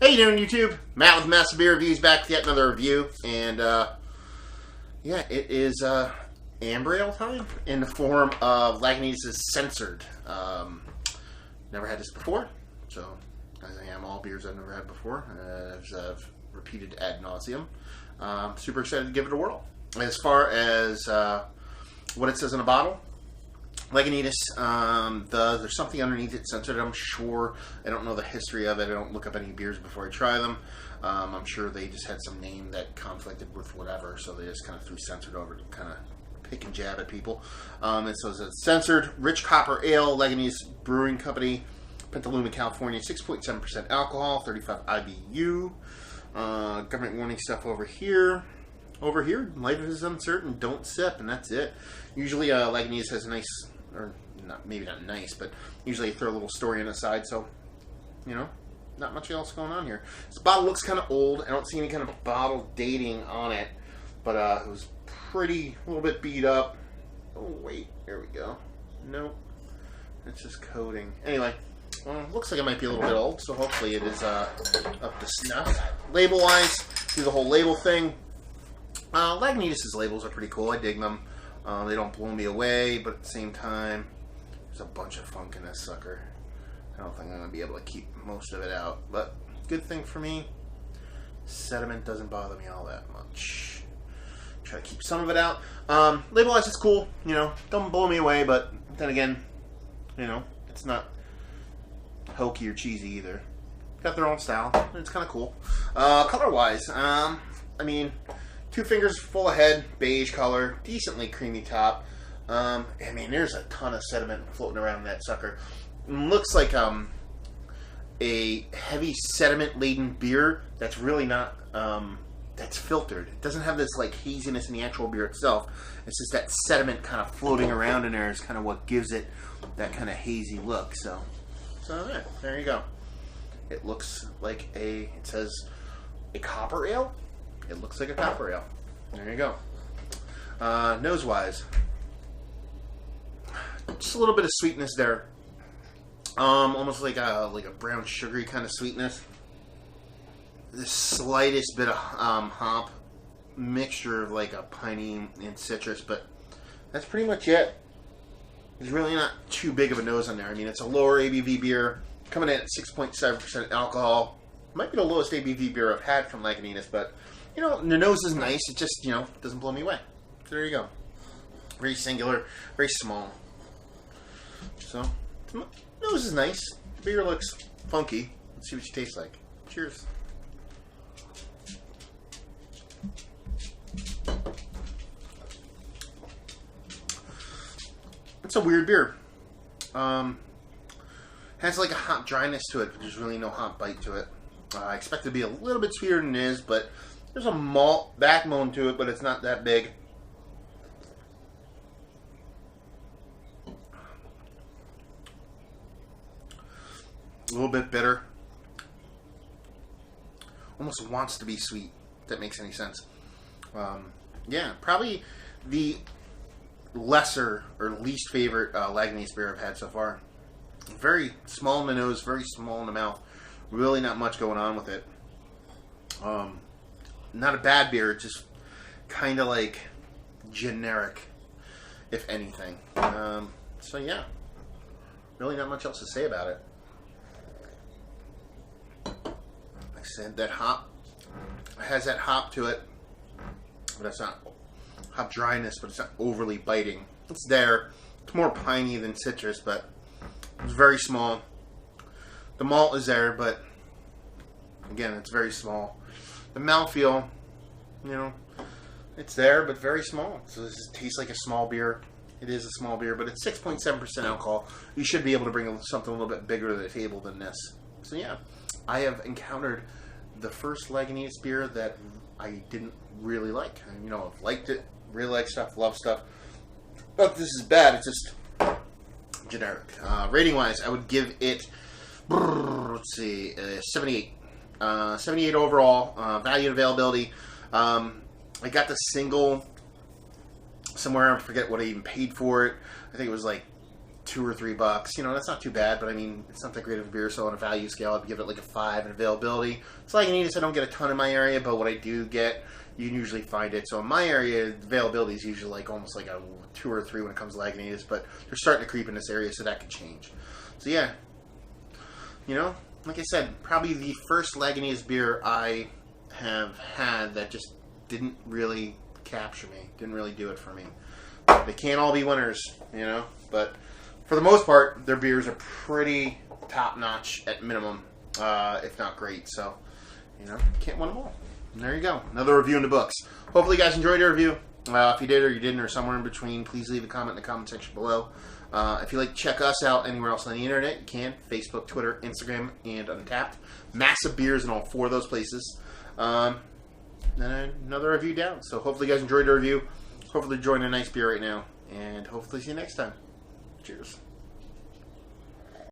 How you doing, YouTube? Matt with Massive Beer Reviews back with yet another review, and yeah, it is amber ale time in the form of Lagunitas Censored. Never had this before, so as I am all beers I've never had before, as I've repeated ad nauseum. Super excited to give it a whirl. As far as what it says in a bottle, Lagunitas, there's something underneath it, censored, I'm sure. I don't know the history of it. I don't look up any beers before I try them. I'm sure they just had some name that conflicted with whatever, so they just kind of threw censored over to kind of pick and jab at people. And so it's censored, rich copper ale, Lagunitas Brewing Company, Petaluma, California, 6.7% alcohol, 35 IBU. Government warning stuff over here. Over here, life is uncertain, don't sip, and that's it. Usually, Lagunitas has a nice, or not, maybe not nice, but usually throw a little story on the side, so, you know, not much else going on here. This bottle looks kind of old. I don't see any kind of bottle dating on it, but it was pretty, a little bit beat up. Oh, wait, there we go. Nope, it's just coating. Anyway, looks like it might be a little bit old, so hopefully it is up to snuff. Label-wise, do the whole label thing. Lagunitas' labels are pretty cool. I dig them. They don't blow me away, but at the same time, there's a bunch of funk in this sucker. I don't think I'm going to be able to keep most of it out, but good thing for me, sediment doesn't bother me all that much. Try to keep some of it out. Label-wise, it's cool. You know, don't blow me away, but then again, you know, it's not hokey or cheesy either. Got their own style. It's kind of cool. Color-wise, I mean, 2 fingers full of head, beige color, decently creamy top. I mean, there's a ton of sediment floating around in that sucker. It looks like a heavy sediment-laden beer that's really not, that's filtered. It doesn't have this, like, haziness in the actual beer itself. It's just that sediment kind of floating around in there is kind of what gives it that kind of hazy look. So yeah, there you go. It looks like it says a copper ale. It looks like a copper ale. There you go. Nose-wise, just a little bit of sweetness there. Almost like a brown sugary kind of sweetness. The slightest bit of hop, mixture of like a piney and citrus, but that's pretty much it. There's really not too big of a nose on there. I mean, it's a lower ABV beer, coming in at 6.7% alcohol. Might be the lowest ABV beer I've had from Lagunitas, but you know, the nose is nice. It just, you know, doesn't blow me away. So there you go. Very singular, very small. So, the nose is nice. The beer looks funky. Let's see what you taste like. Cheers. It's a weird beer. Has like a hop dryness to it, but there's really no hop bite to it. I expect it to be a little bit sweeter than it is, but there's a malt backbone to it, but it's not that big. A little bit bitter. Almost wants to be sweet, if that makes any sense. Yeah, probably the lesser or least favorite Lagunitas beer I've had so far. Very small in the nose, very small in the mouth. Really not much going on with it. Not a bad beer, just kind of like generic, if anything. So yeah, really not much else to say about it. Like I said, that hop has that hop to it, but it's not hop dryness, but it's not overly biting. It's there. It's more piney than citrus, but it's very small. The malt is there, but again, it's very small. The mouthfeel, you know, it's there, but very small. So this tastes like a small beer. It is a small beer, but it's 6.7% alcohol. You should be able to bring something a little bit bigger to the table than this. So yeah, I have encountered the first Lagunitas beer that I didn't really like. You know, I've liked it, really like stuff, love stuff. But this is bad. It's just generic. Rating-wise, I would give it, let's see, 78. 78 overall. Value and availability. I got the single somewhere. I forget what I even paid for it. I think it was like $2 or $3. You know, that's not too bad, but I mean, it's not that great of a beer, so on a value scale, I'd give it like a 5 in availability. It's Lagunitas, I don't get a ton in my area, but what I do get, you can usually find it. So in my area, availability is usually like almost like a 2 or 3 when it comes to Lagunitas, but they're starting to creep in this area, so that could change. So yeah, you know, like I said, probably the first Lagunitas beer I have had that just didn't really capture me, didn't really do it for me. They can't all be winners, you know, but for the most part, their beers are pretty top-notch at minimum, if not great. So, you know, can't win them all. And there you go. Another review in the books. Hopefully you guys enjoyed the review. If you did or you didn't or somewhere in between, please leave a comment in the comment section below. If you'd like to check us out anywhere else on the internet, you can. Facebook, Twitter, Instagram, and Untapped. Massive beers in all 4 of those places. And another review down. So hopefully you guys enjoyed the review. Hopefully you're enjoying a nice beer right now. And hopefully see you next time. Cheers.